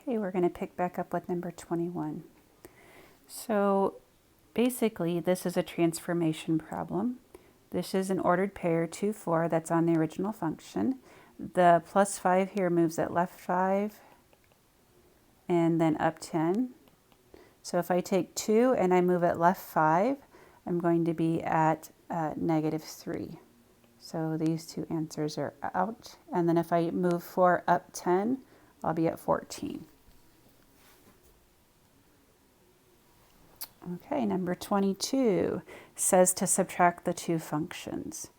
Okay, we're going to pick back up with number 21. So basically, this is a transformation problem. This is an ordered pair 2, 4 that's on the original function. The plus 5 here moves it left 5 and then up 10. So if I take 2 and I move it left 5, I'm going to be at negative 3. So these two answers are out. And then if I move 4 up 10, I'll be at 14. Okay, number 22 says to subtract the two functions.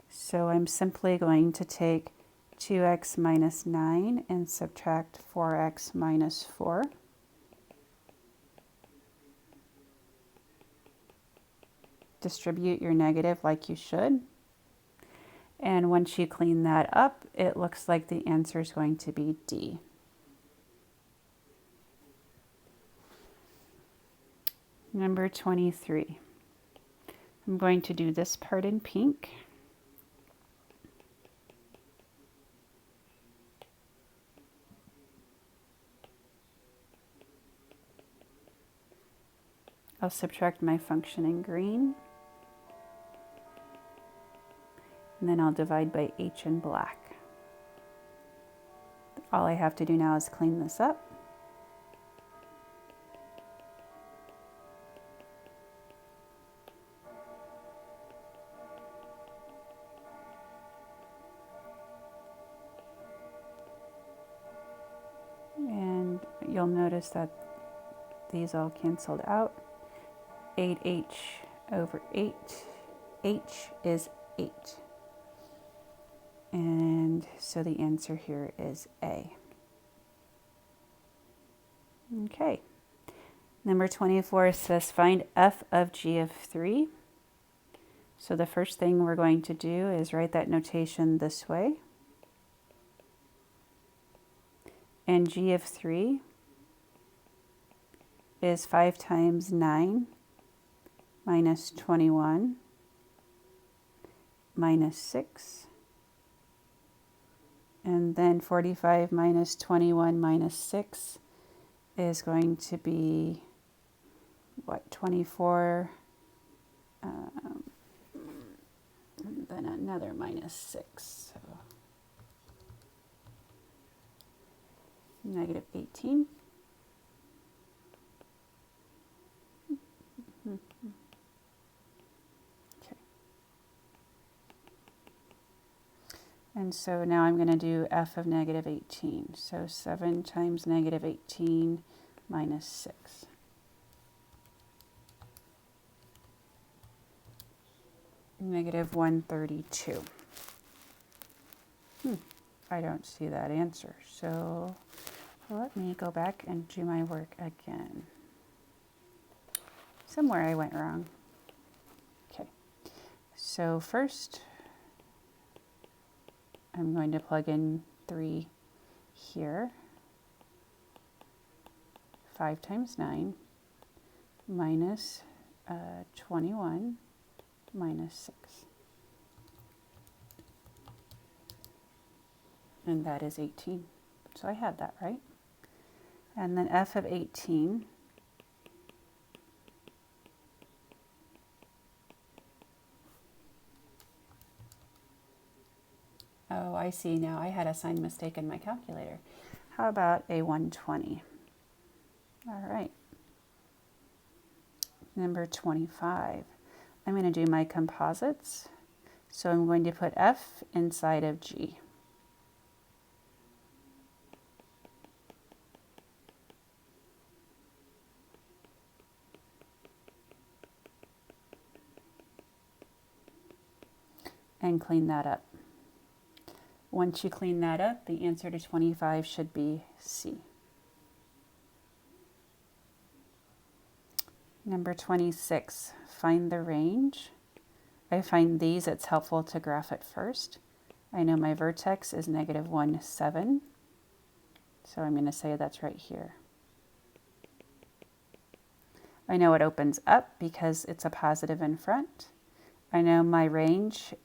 So I'm simply going to take 2x minus 9 and subtract 4x minus 4. Distribute your negative like you should. And once you clean that up, it looks like the answer is going to be D. Number 23. I'm going to do this part in pink. I'll subtract my function in green. And then I'll divide by h in black. All I have to do now is clean this up. And you'll notice that these all canceled out. 8h over 8. H is 8. And so the answer here is A. Okay. Number 24 says find f of g of 3. So the first thing we're going to do is write that notation this way. And g of 3 is 5 times 9 minus 21 minus 6. And then 45 minus 21 minus 6 is going to be, what, 24, and then another minus 6. So negative 18. And so now I'm going to do f of negative 18. So 7 times negative 18 minus 6. Negative 132. I don't see that answer. So let me go back and do my work again. Somewhere I went wrong. Okay. So first, I'm going to plug in 3 here. 5 times 9 minus 21 minus 6. And that is 18. So I had that right. And then f of 18 Oh, I see now. I had a sign mistake in my calculator. How about a 120? All right. Number 25. I'm going to do my composites. So I'm going to put f inside of g. And clean that up. Once you clean that up, the answer to 25 should be C. Number 26, find the range. I find these, it's helpful to graph it first. I know my vertex is negative 1, 7. So I'm going to say that's right here. I know it opens up because it's a positive in front. I know my range,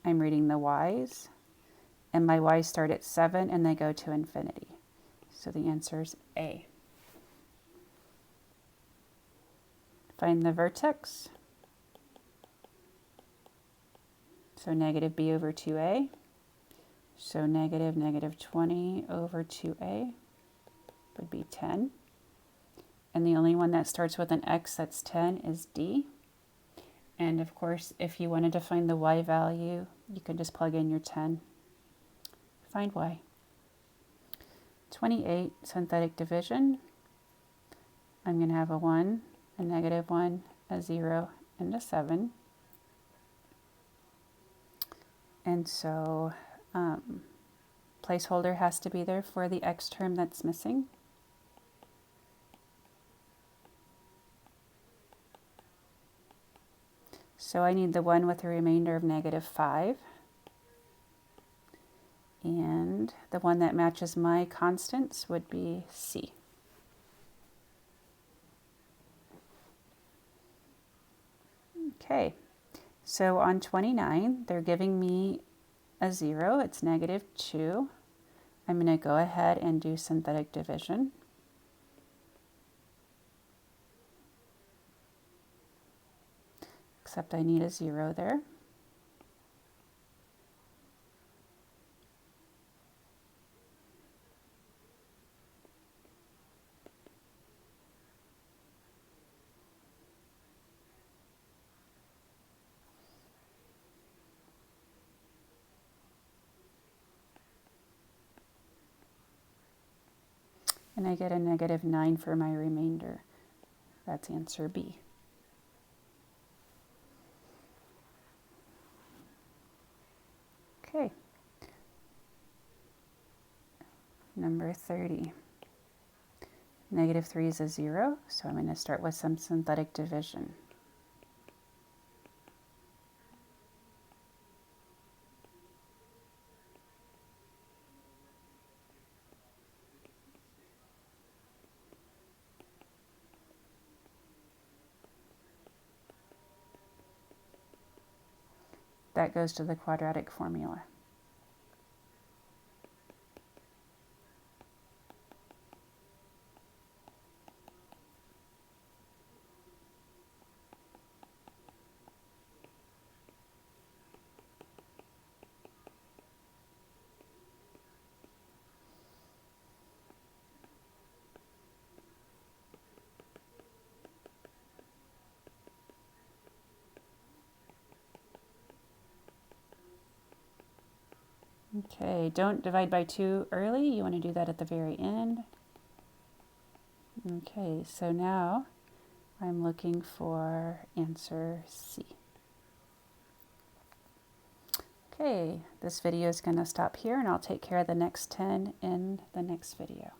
I'm reading the y's. And my y's start at 7 and they go to infinity. So the answer is A. Find the vertex. So negative b over 2a. So negative 20 over 2a would be 10. And the only one that starts with an x that's 10 is D. And of course, if you wanted to find the y value, you can just plug in your 10. Find y. 28, synthetic division. I'm going to have a 1, a negative 1, a 0, and a 7. And so placeholder has to be there for the x term that's missing. So I need the one with a remainder of negative 5. And the one that matches my constants would be C. Okay, so on 29, they're giving me a 0. It's negative 2. I'm going to go ahead and do synthetic division. Except I need a 0 there. And I get a negative 9 for my remainder. That's answer B. Okay. Number 30. Negative 3 is a 0, so I'm going to start with some synthetic division. That goes to the quadratic formula. Okay, don't divide by 2 early. You want to do that at the very end. Okay, so now I'm looking for answer C. Okay, this video is going to stop here and I'll take care of the next 10 in the next video.